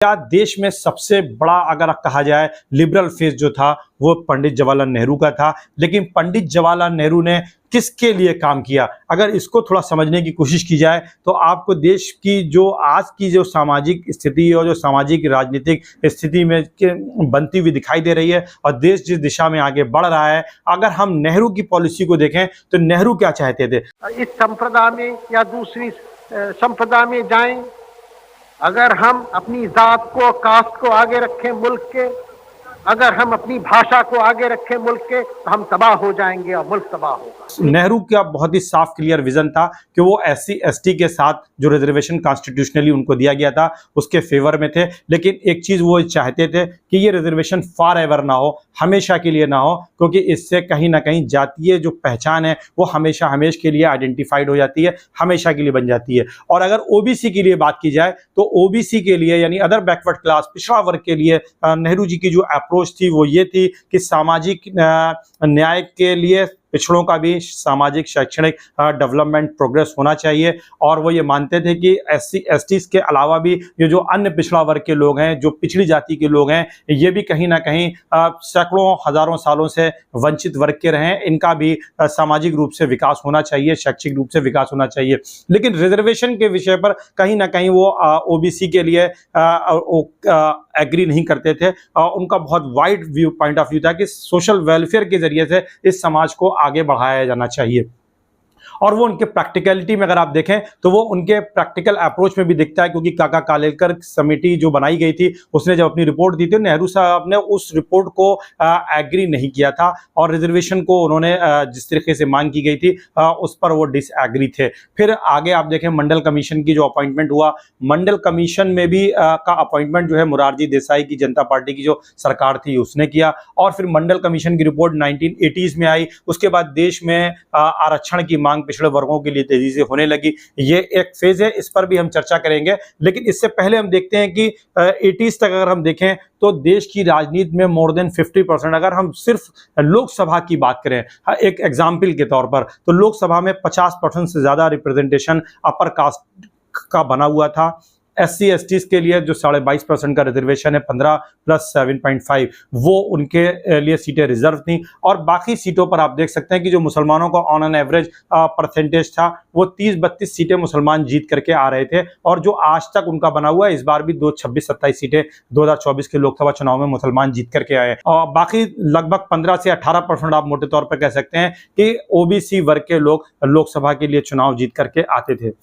क्या देश में सबसे बड़ा अगर कहा जाए लिबरल फेस जो था वो पंडित जवाहरलाल नेहरू का था, लेकिन पंडित जवाहरलाल नेहरू ने किसके लिए काम किया, अगर इसको थोड़ा समझने की कोशिश की जाए तो आपको देश की जो आज की जो सामाजिक स्थिति और जो सामाजिक राजनीतिक स्थिति में बनती हुई दिखाई दे रही है और देश जिस दिशा में आगे बढ़ रहा है, अगर हम नेहरू की पॉलिसी को देखें तो नेहरू क्या चाहते थे। इस संप्रदाय में या दूसरी संप्रदाय में जाएं, अगर हम अपनी जात को कास्ट को आगे रखें मुल्क के, अगर हम अपनी भाषा को आगे रखें मुल्क के, तो हम तबाह हो जाएंगे और मुल्क तबाह होगा। नेहरू का बहुत ही साफ क्लियर विजन था कि वो SC ST के साथ जो रिजर्वेशन कॉन्स्टिट्यूशनली उनको दिया गया था उसके फेवर में थे, लेकिन एक चीज वो चाहते थे कि ये रिजर्वेशन फॉर एवर ना हो, हमेशा के लिए ना हो, क्योंकि इससे कहीं ना कहीं जातीय जो पहचान है वो हमेशा के लिए आइडेंटिफाइड हो जाती है, हमेशा के लिए बन जाती है। और अगर OBC की लिए बात की जाए तो OBC के लिए यानी अदर बैकवर्ड क्लास पिछड़ा वर्ग के लिए नेहरू जी की जो अप्रोच थी वो ये थी कि सामाजिक न्याय के लिए पिछड़ों का भी सामाजिक शैक्षणिक डेवलपमेंट प्रोग्रेस होना चाहिए। और वो ये मानते थे कि SC ST के अलावा भी ये जो अन्य पिछड़ा वर्ग के लोग हैं, जो पिछड़ी जाति के लोग हैं, ये भी कहीं ना कहीं सैकड़ों हजारों सालों से वंचित वर्ग के रहे, इनका भी सामाजिक रूप से विकास होना चाहिए, शैक्षिक रूप से विकास होना चाहिए। लेकिन रिजर्वेशन के विषय पर कहीं ना कहीं वो OBC के लिए एग्री नहीं करते थे। उनका बहुत wide view point of view था कि सोशल वेलफेयर के जरिए से इस समाज को आगे बढ़ाया जाना चाहिए। और वो उनके प्रैक्टिकलिटी में अगर आप देखें तो वो उनके प्रैक्टिकल अप्रोच में भी दिखता है, क्योंकि काका कालेलकर समिति जो बनाई गई थी उसने जब अपनी रिपोर्ट दी थी, नेहरू साहब ने उस रिपोर्ट को एग्री नहीं किया था और रिजर्वेशन को उन्होंने जिस तरीके से मांग की गई थी उस पर वो डिसएग्री थे। फिर आगे आप देखें मंडल कमीशन की जो अपॉइंटमेंट हुआ, मंडल कमीशन में भी का अपॉइंटमेंट जो है मोरारजी देसाई की जनता पार्टी की जो सरकार थी उसने किया। और फिर मंडल कमीशन की रिपोर्ट 1980s में आई। उसके बाद देश में आरक्षण की मांग पिछड़े वर्गों के लिए तेजी से होने लगी। ये एक फेज है, इस पर भी हम चर्चा करेंगे, लेकिन इससे पहले हम देखते हैं कि 80s तक अगर हम देखें तो देश की राजनीति में मोर देन 50%, अगर हम सिर्फ लोकसभा की बात करें एक एग्जाम्पल के तौर पर, तो लोकसभा में 50% से ज्यादा रिप्रेजेंटेशन अपर कास्ट का बना हुआ था। SC ST के लिए जो 22.5% का रिजर्वेशन है, 15 + 7.5 वो उनके लिए सीटें रिजर्व थी। और बाकी सीटों पर आप देख सकते हैं कि जो मुसलमानों का ऑन एन एवरेज परसेंटेज था वो 30-32 सीटें मुसलमान जीत करके आ रहे थे। और जो आज तक उनका बना हुआ है, इस बार भी 26-27 सीटें 2024 के लोकसभा चुनाव में मुसलमान जीत करके आए। और बाकी लगभग 15 से 18% आप मोटे तौर पर कह सकते हैं कि OBC वर्ग के लोग लोकसभा के लिए चुनाव जीत करके आते थे।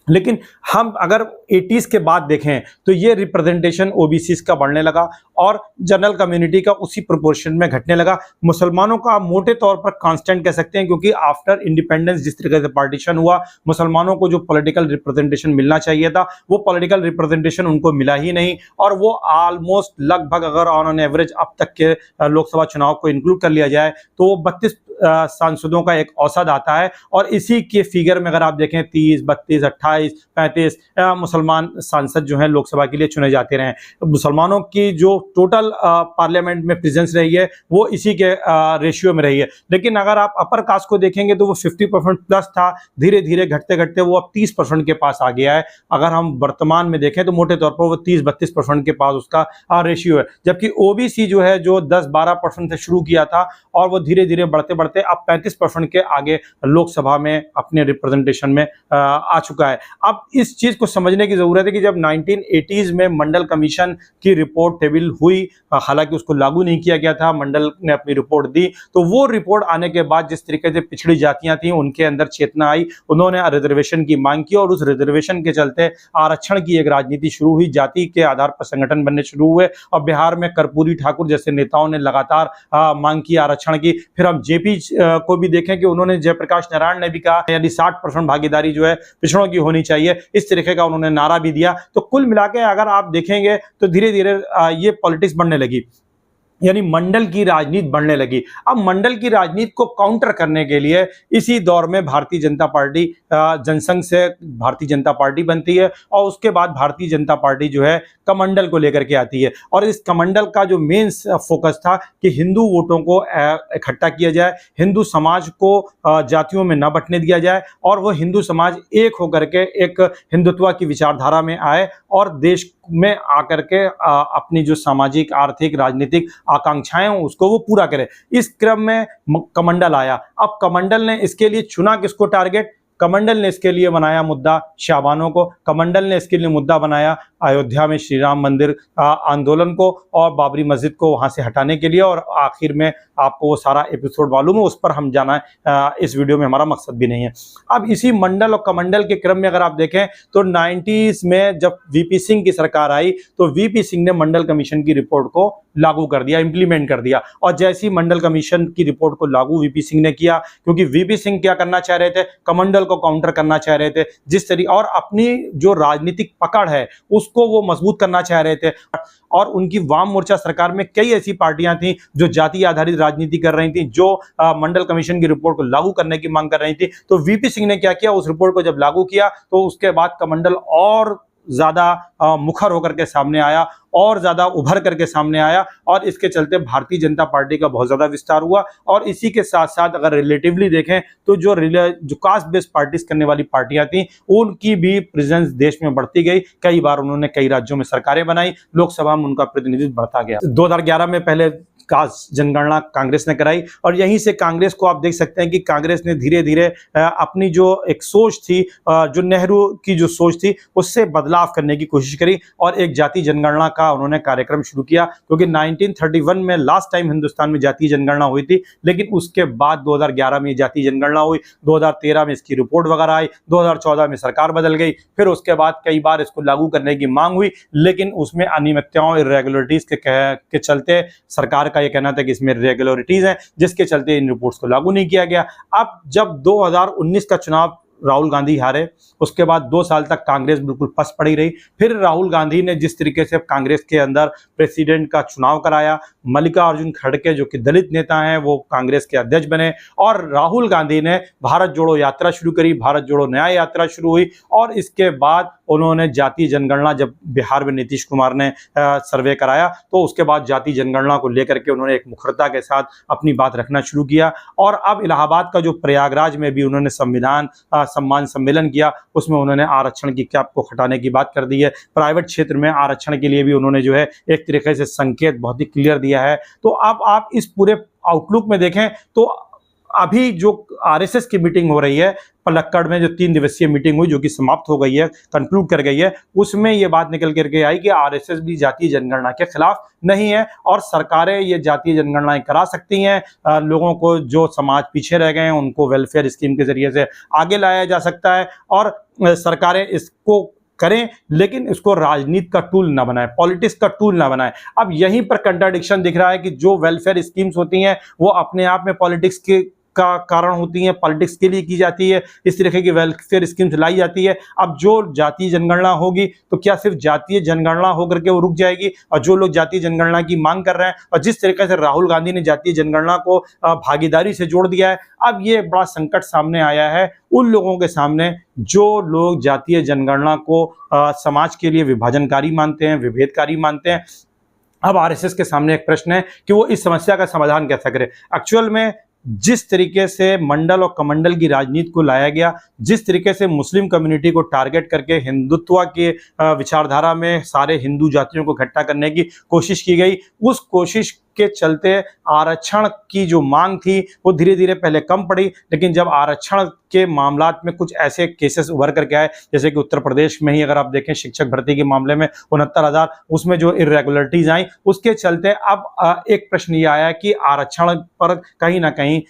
लेकिन हम अगर 80s के बाद देखें तो ये रिप्रेजेंटेशन OBCs का बढ़ने लगा और जनरल कम्युनिटी का उसी प्रोपोर्शन में घटने लगा। मुसलमानों का मोटे तौर पर कांस्टेंट कह सकते हैं, क्योंकि आफ्टर इंडिपेंडेंस जिस तरीके से पार्टीशन हुआ, मुसलमानों को जो पॉलिटिकल रिप्रेजेंटेशन मिलना चाहिए था वो पॉलिटिकल रिप्रेजेंटेशन उनको मिला ही नहीं। और वो ऑलमोस्ट लगभग अगर ऑन एन एवरेज अब तक के लोकसभा चुनाव को इंक्लूड कर लिया जाए तो वो 32 सांसदों का एक औसत आता है। और इसी के फिगर में अगर आप देखें 30, 32, 28, 35 मुसलमान सांसद जो हैं लोकसभा के लिए चुने जाते रहे। मुसलमानों की जो टोटल पार्लियामेंट में प्रेजेंस रही है वो इसी के रेशियो में रही है। लेकिन अगर आप अपर कास्ट को देखेंगे तो वो 50% प्लस था, धीरे धीरे घटते घटते वो अब 30% के पास आ गया है। अगर हम वर्तमान में देखें तो मोटे तौर पर वो 30-32% के पास उसका रेशियो है। जबकि OBC जो है जो 10-12% से शुरू किया था और वो धीरे धीरे बढ़ते बढ़ते अब 35% के आगे लोकसभा में अपने रिप्रेजेंटेशन में आ चुका है। अब इस चीज को समझने की जरूरत है कि जब 1980s में मंडल कमीशन की रिपोर्ट टेबल हुई, हालांकि उसको लागू नहीं किया गया था, मंडल ने अपनी रिपोर्ट दी, तो वो रिपोर्ट आने के बाद जिस तरीके से पिछड़ी जातियां थी उनके अंदर चेतना आई, उन्होंने रिजर्वेशन की मांग की और उस रिजर्वेशन के चलते आरक्षण की एक राजनीति शुरू हुई, जाति के आधार पर संगठन बनने शुरू हुए। और बिहार में कर्पूरी ठाकुर जैसे नेताओं ने लगातार मांग की आरक्षण की। फिर हम JP को भी देखें कि उन्होंने, जयप्रकाश नारायण ने भी कहा यानी 60% भागीदारी जो है पिछड़ों की होनी चाहिए, इस तरीके का उन्होंने नारा भी दिया। तो कुल मिलाकर अगर आप देखेंगे तो धीरे धीरे ये पॉलिटिक्स बढ़ने लगी, यानी मंडल की राजनीति बढ़ने लगी। अब मंडल की राजनीति को काउंटर करने के लिए इसी दौर में भारतीय जनता पार्टी, जनसंघ से भारतीय जनता पार्टी बनती है और उसके बाद भारतीय जनता पार्टी जो है कमंडल को लेकर के आती है। और इस कमंडल का जो मेन फोकस था कि हिंदू वोटों को इकट्ठा किया जाए, हिंदू समाज को जातियों में न बंटने दिया जाए और वो हिंदू समाज एक होकर के एक हिंदुत्व की विचारधारा में आए और देश में आकर के अपनी जो सामाजिक, आर्थिक, राजनीतिक आकांक्षाएं हों उसको वो पूरा करे। इस क्रम में कमंडल आया। अब कमंडल ने इसके लिए चुना किसको टारगेट? कमंडल ने इसके लिए बनाया मुद्दा शाबानों को, कमंडल ने इसके लिए मुद्दा बनाया अयोध्या में श्री राम मंदिर आंदोलन को और बाबरी मस्जिद को वहां से हटाने के लिए। और आखिर में आपको वो सारा एपिसोड मालूम है, उस पर हम जाना इस वीडियो में हमारा मकसद भी नहीं है। अब इसी मंडल और कमंडल के क्रम में अगर आप देखें तो 90s में जब वीपी सिंह की सरकार आई तो वीपी सिंह ने मंडल कमीशन की रिपोर्ट को लागू कर दिया, इंप्लीमेंट कर दिया। और जैसी मंडल कमीशन की रिपोर्ट को लागू वीपी सिंह ने किया, क्योंकि वीपी सिंह क्या करना चाह रहे थे? कमंडल को काउंटर करना चाह रहे थे जिस तरीके, और अपनी जो राजनीतिक पकड़ है उसको वो मजबूत करना चाह रहे थे। और उनकी वाम मोर्चा सरकार में कई ऐसी पार्टियां थी जो जाति आधारित राजनीति कर रही थी, जो मंडल कमीशन की रिपोर्ट को लागू करने की मांग कर रही थी। तो वीपी सिंह ने क्या किया? उस रिपोर्ट को जब लागू किया तो उसके बाद कमंडल और ज्यादा मुखर होकर के सामने आया और ज्यादा उभर करके सामने आया। और इसके चलते भारतीय जनता पार्टी का बहुत ज्यादा विस्तार हुआ। और इसी के साथ साथ अगर रिलेटिवली देखें तो जो कास्ट बेस्ड पार्टीज करने वाली पार्टियां थी उनकी भी प्रेजेंस देश में बढ़ती गई। कई बार उन्होंने कई राज्यों में सरकारें बनाई, लोकसभा में उनका प्रतिनिधित्व बढ़ता गया। 2011 में पहले कास्ट जनगणना कांग्रेस ने कराई और यहीं से कांग्रेस को आप देख सकते हैं कि कांग्रेस ने धीरे धीरे अपनी जो एक सोच थी, जो नेहरू की जो सोच थी, उससे बदलाव करने की कोशिश करी और एक जाति जनगणना का उन्होंने कार्यक्रम शुरू किया। क्योंकि 1931 में लास्ट टाइम हिंदुस्तान में जातीय जनगणना हुई थी, लेकिन उसके बाद 2011 में जातीय जनगणना हुई, 2013 में इसकी रिपोर्ट वगैरह आई, 2014 में सरकार बदल गई, फिर उसके बाद कई बार इसको लागू करने की मांग हुई, लेकिन उसमें अनियमितताओं, इरेगुलरिटीज के चलते सरकार का यह कहना था कि इसमें रेगुलरिटीज हैं, जिसके चलते इन रिपोर्ट्स को लागू नहीं किया गया। अब जब 2019 का चुनाव राहुल गांधी हारे, उसके बाद 2 साल तक कांग्रेस बिल्कुल पस पड़ी रही। फिर राहुल गांधी ने जिस तरीके से कांग्रेस के अंदर प्रेसिडेंट का चुनाव कराया, मल्लिकार्जुन खड़गे जो कि दलित नेता हैं वो कांग्रेस के अध्यक्ष बने और राहुल गांधी ने भारत जोड़ो यात्रा शुरू करी, भारत जोड़ो न्याय यात्रा शुरू हुई। और इसके बाद उन्होंने जातीय जनगणना, जब बिहार में नीतीश कुमार ने सर्वे कराया तो उसके बाद जातीय जनगणना को लेकर के उन्होंने एक मुखरता के साथ अपनी बात रखना शुरू किया। और अब इलाहाबाद का जो प्रयागराज में भी उन्होंने संविधान सम्मान सम्मेलन किया, उसमें उन्होंने आरक्षण की कैप को हटाने की बात कर दी है। प्राइवेट क्षेत्र में आरक्षण के लिए भी उन्होंने जो है एक तरीके से संकेत बहुत ही क्लियर दिया है। तो अब आप इस पूरे आउटलुक में देखें तो अभी जो आरएसएस की मीटिंग हो रही है पलक्कड़ में, जो 3 दिवसीय मीटिंग हुई जो कि समाप्त हो गई है, कंक्लूड कर गई है, उसमें ये बात निकल करके आई कि आरएसएस भी जातीय जनगणना के खिलाफ नहीं है और सरकारें ये जातीय जनगणनाएं करा सकती हैं। लोगों को, जो समाज पीछे रह गए हैं, उनको वेलफेयर स्कीम के जरिए से आगे लाया जा सकता है और सरकारें इसको करें, लेकिन इसको राजनीति का टूल ना बनाए, पॉलिटिक्स का टूल ना बनाए। अब यहीं पर कंट्राडिक्शन दिख रहा है कि जो वेलफेयर स्कीम्स होती हैं वो अपने आप में पॉलिटिक्स के का कारण होती हैं, पॉलिटिक्स के लिए की जाती है, इस तरह की वेलफेयर स्कीम्स लाई जाती है। अब जो जातीय जनगणना होगी तो क्या सिर्फ जातीय जनगणना होकर के वो रुक जाएगी? और जो लोग जातीय जनगणना की मांग कर रहे हैं और जिस तरीके से राहुल गांधी ने जातीय जनगणना को भागीदारी से जोड़ दिया है, अब ये बड़ा संकट सामने आया है उन लोगों के सामने जो लोग जातीय जनगणना को समाज के लिए विभाजनकारी मानते हैं, विभेदकारी मानते हैं। अब आरएसएस के सामने एक प्रश्न है कि वो इस समस्या का समाधान कैसे करे। एक्चुअल में जिस तरीके से मंडल और कमंडल की राजनीति को लाया गया, जिस तरीके से मुस्लिम कम्युनिटी को टारगेट करके हिंदुत्व के विचारधारा में सारे हिंदू जातियों को इकट्ठा करने की कोशिश की गई, उस कोशिश के चलते आरक्षण की जो मांग थी वो धीरे धीरे पहले कम पड़ी, लेकिन जब आरक्षण के मामलात में कुछ ऐसे केसेस उभर करके आए, जैसे कि उत्तर प्रदेश में ही अगर आप देखें शिक्षक भर्ती के मामले में 69,000 उसमें जो इरेगुलरिटीज आई, उसके चलते अब एक प्रश्न ये आया कि आरक्षण पर कहीं ना कहीं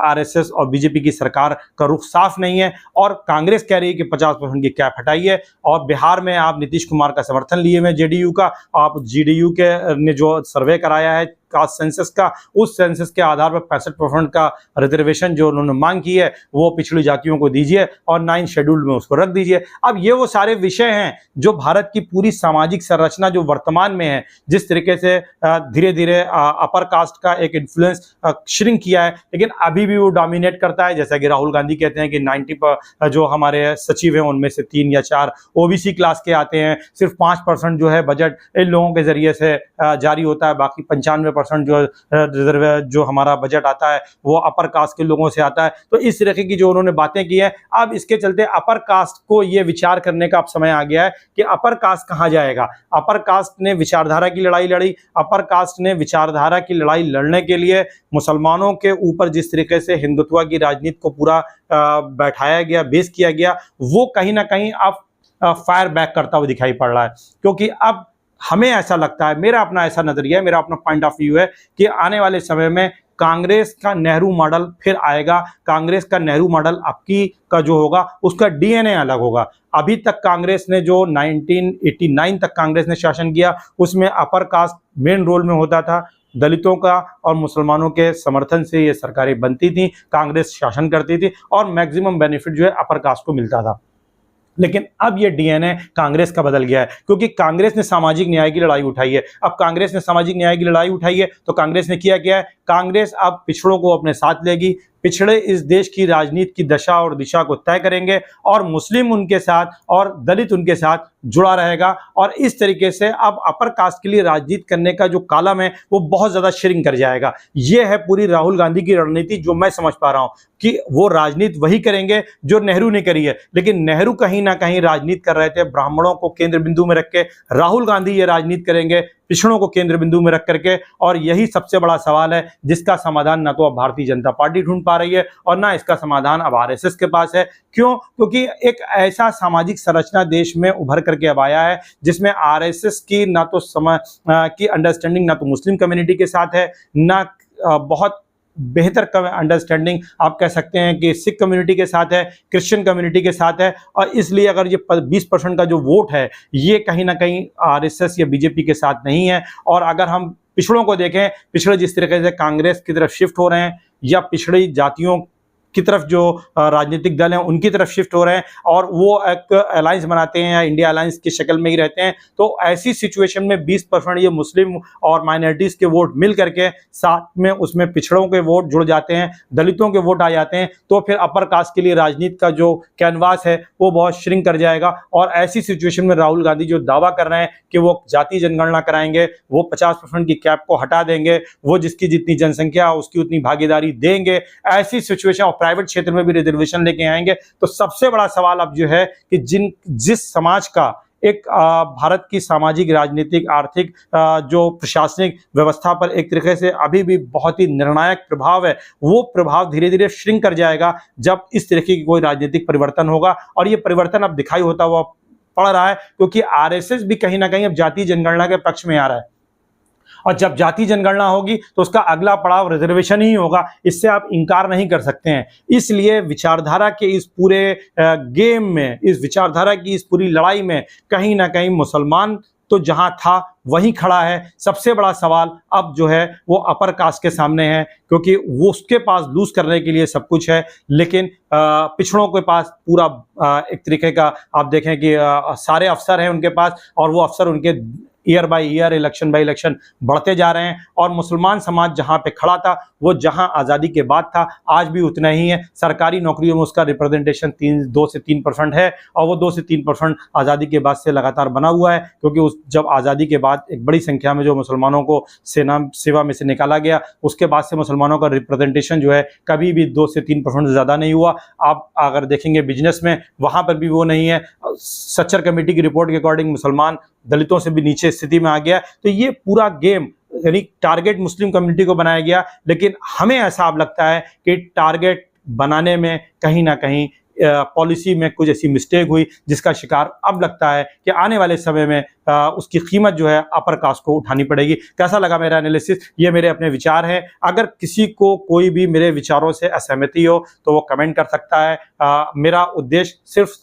आरएसएस और बीजेपी की सरकार का रुख साफ नहीं है और कांग्रेस कह रही है कि 50% की कैप हटाइए। और बिहार में आप नीतीश कुमार का समर्थन लिए हुए जेडीयू का, आप जेडीयू के ने जो सर्वे कराया है कास्ट सेंसस का, उस सेंसस के आधार पर 65% का रिजर्वेशन जो उन्होंने मांग की है वो पिछड़ी जातियों को दीजिए और 9 शेड्यूल में उसको रख दीजिए। अब ये वो सारे विषय हैं जो भारत की पूरी सामाजिक संरचना जो वर्तमान में है, जिस तरीके से धीरे धीरे अपर कास्ट का एक इन्फ्लुएंस श्रिंक किया है, लेकिन अभी भी वो डोमिनेट करता है। जैसा कि राहुल गांधी कहते हैं कि 90 जो हमारे सचिव हैं उनमें से 3 या 4 ओबीसी क्लास के आते हैं, सिर्फ 5% जो है बजट इन लोगों के जरिए से जारी होता है, बाकी 95% 75% जो रिजर्व जो हमारा बजट आता है वो अपर कास्ट के लोगों से आता है। तो इस तरह की जो उन्होंने बातें की है, अब इसके चलते अपर कास्ट को ये विचार करने का अब समय आ गया है कि अपर कास्ट कहाँ जाएगा। अपर कास्ट ने विचारधारा की लड़ाई लड़ी, अपर कास्ट ने विचारधारा की लड़ाई लड़ने के लिए मुसलमानों के ऊपर जिस तरीके से हिंदुत्व की राजनीति को पूरा बैठाया गया, बेस किया गया, वो कहीं ना कहीं अब फायर बैक करता हुआ दिखाई पड़ रहा है। क्योंकि अब हमें ऐसा लगता है, मेरा अपना ऐसा नजरिया है, मेरा अपना पॉइंट ऑफ व्यू है कि आने वाले समय में कांग्रेस का नेहरू मॉडल फिर आएगा। कांग्रेस का नेहरू मॉडल आपकी का जो होगा उसका डीएनए अलग होगा। अभी तक कांग्रेस ने जो 1989 तक कांग्रेस ने शासन किया, उसमें अपर कास्ट मेन रोल में होता था। दलितों का और मुसलमानों के समर्थन से ये सरकारें बनती थी, कांग्रेस शासन करती थी और मैक्सिमम बेनिफिट जो है अपर कास्ट को मिलता था। लेकिन अब ये डीएनए कांग्रेस का बदल गया है, क्योंकि कांग्रेस ने सामाजिक न्याय की लड़ाई उठाई है। अब कांग्रेस ने सामाजिक न्याय की लड़ाई उठाई है तो कांग्रेस ने किया क्या है, कांग्रेस अब पिछड़ों को अपने साथ लेगी। पिछड़े इस देश की राजनीति की दशा और दिशा को तय करेंगे और मुस्लिम उनके साथ और दलित उनके साथ जुड़ा रहेगा। और इस तरीके से अब अपर कास्ट के लिए राजनीति करने का जो कालम है वो बहुत ज्यादा श्रिंक कर जाएगा। ये है पूरी राहुल गांधी की रणनीति, जो मैं समझ पा रहा हूं कि वो राजनीति वही करेंगे जो नेहरू ने करी है। लेकिन नेहरू कहीं ना कहीं राजनीति कर रहे थे ब्राह्मणों को केंद्र बिंदु में रख के, राहुल गांधी ये राजनीति करेंगे पिछड़ों को केंद्र बिंदु में रख करके। और यही सबसे बड़ा सवाल है जिसका समाधान ना तो अब भारतीय जनता पार्टी ढूंढ पा रही है और ना इसका समाधान अब आरएसएस के पास है। क्यों? क्योंकि एक ऐसा सामाजिक संरचना देश में उभर करके अब आया है जिसमें आरएसएस की ना तो की अंडरस्टैंडिंग ना तो मुस्लिम कम्युनिटी के साथ है, ना बहुत बेहतर अंडरस्टैंडिंग आप कह सकते हैं कि सिख कम्युनिटी के साथ है, क्रिश्चियन कम्युनिटी के साथ है। और इसलिए अगर ये 20% का जो वोट है ये कहीं ना कहीं आरएसएस या बीजेपी के साथ नहीं है। और अगर हम पिछड़ों को देखें, पिछड़े जिस तरीके से कांग्रेस की तरफ शिफ्ट हो रहे हैं या पिछड़ी जातियों की तरफ जो राजनीतिक दल हैं उनकी तरफ शिफ्ट हो रहे हैं और वो एक अलायंस बनाते हैं या इंडिया अलायंस की शक्ल में ही रहते हैं, तो ऐसी सिचुएशन में 20% ये मुस्लिम और माइनॉरिटीज के वोट मिल करके साथ में उसमें पिछड़ों के वोट जुड़ जाते हैं, दलितों के वोट आ जाते हैं, तो फिर अपर कास्ट के लिए राजनीति का जो कैनवास है वो बहुत श्रिंक कर जाएगा। और ऐसी सिचुएशन में राहुल गांधी जो दावा कर रहे हैं कि वो जाति जनगणना कराएंगे, वो 50% की कैप को हटा देंगे, वो जिसकी जितनी जनसंख्या उसकी उतनी भागीदारी देंगे, ऐसी सिचुएशन प्राइवेट क्षेत्र में भी रिजर्वेशन लेके आएंगे, तो सबसे बड़ा सवाल अब जो है कि जिस समाज का एक भारत की सामाजिक, राजनीतिक, आर्थिक जो प्रशासनिक व्यवस्था पर एक तरीके से अभी भी बहुत ही निर्णायक प्रभाव है, वो प्रभाव धीरे धीरे श्रिंक कर जाएगा जब इस तरीके की कोई राजनीतिक परिवर्तन होगा। और ये परिवर्तन अब दिखाई होता हुआ पड़ रहा है, क्योंकि आरएसएस भी कहीं ना कहीं अब जातीय जनगणना के पक्ष में आ रहा है। और जब जाति जनगणना होगी तो उसका अगला पड़ाव रिजर्वेशन ही होगा, इससे आप इनकार नहीं कर सकते हैं। इसलिए विचारधारा के इस पूरे गेम में, इस विचारधारा की इस पूरी लड़ाई में कहीं ना कहीं मुसलमान तो जहां था वहीं खड़ा है। सबसे बड़ा सवाल अब जो है वो अपर कास्ट के सामने है, क्योंकि वो उसके पास लूज करने के लिए सब कुछ है, लेकिन पिछड़ों के पास पूरा एक तरीके का आप देखें कि सारे अफसर हैं उनके पास, और वो अफसर उनके year by year, election by election बढ़ते जा रहे हैं। और मुसलमान समाज जहां पे खड़ा था, वो जहां आज़ादी के बाद था, आज भी उतना ही है। सरकारी नौकरियों में उसका रिप्रेजेंटेशन 2 से 3% है, और वो 2 से 3% आज़ादी के बाद से लगातार बना हुआ है, क्योंकि उस जब आज़ादी के बाद एक बड़ी संख्या में जो मुसलमानों को सेवा में से निकाला गया, उसके बाद से मुसलमानों का रिप्रेजेंटेशन जो है कभी भी 2 से 3% से ज़्यादा नहीं हुआ। आप अगर देखेंगे बिजनेस में, वहाँ पर भी वो नहीं है। सच्चर कमेटी की रिपोर्ट के अकॉर्डिंग मुसलमान दलितों से भी नीचे स्थिति में आ गया। तो ये पूरा गेम यानी टारगेट मुस्लिम कम्युनिटी को बनाया गया, लेकिन हमें ऐसा अब लगता है कि टारगेट बनाने में कहीं ना कहीं पॉलिसी में कुछ ऐसी मिस्टेक हुई, जिसका शिकार अब लगता है कि आने वाले समय में उसकी कीमत जो है अपर कास्ट को उठानी पड़ेगी। कैसा लगा मेरा एनालिसिस? ये मेरे अपने विचार हैं। अगर किसी को कोई भी मेरे विचारों से असहमति हो तो वो कमेंट कर सकता है। मेरा उद्देश्य सिर्फ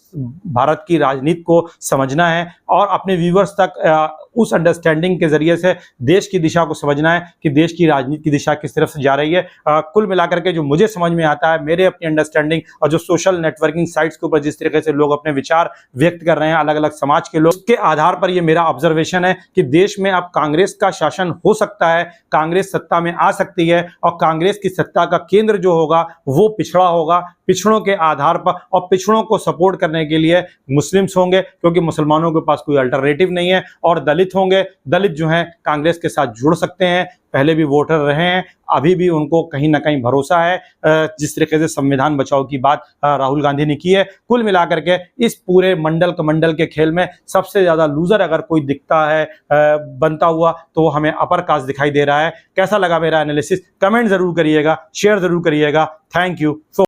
भारत की राजनीति को समझना है और अपने व्यूवर्स तक उस अंडरस्टैंडिंग के जरिए से देश की दिशा को समझना है कि देश की राजनीति की दिशा किस तरफ से जा रही है। कुल मिलाकर के जो मुझे समझ में आता है, मेरे अपनी अंडरस्टैंडिंग और जो सोशल नेटवर्किंग साइट्स के ऊपर जिस तरीके से लोग अपने विचार व्यक्त कर रहे हैं, अलग अलग समाज के लोग, उसके आधार पर ये मेरा ऑब्जर्वेशन है कि देश में अब कांग्रेस का शासन हो सकता है, कांग्रेस सत्ता में आ सकती है, और कांग्रेस की सत्ता का केंद्र जो होगा वो पिछड़ा होगा। पिछड़ों के आधार पर, और पिछड़ों को सपोर्ट करने के लिए मुस्लिम्स होंगे, क्योंकि मुसलमानों के पास कोई अल्टरनेटिव नहीं है, और दलित दलित होंगे, दलित जो हैं कांग्रेस के साथ जुड़ सकते हैं, पहले भी वोटर रहे हैं, अभी भी उनको कहीं ना कहीं भरोसा है। जिस तरीके से संविधान बचाओ की बात राहुल गांधी ने की है, कुल मिलाकर के इस पूरे मंडल कमंडल के खेल में सबसे ज्यादा लूजर अगर कोई दिखता है बनता हुआ, तो वो हमें अपर कास्ट दिखाई दे रहा है। कैसा लगा मेरा एनालिसिस, कमेंट जरूर करिएगा, शेयर जरूर करिएगा। Thank you.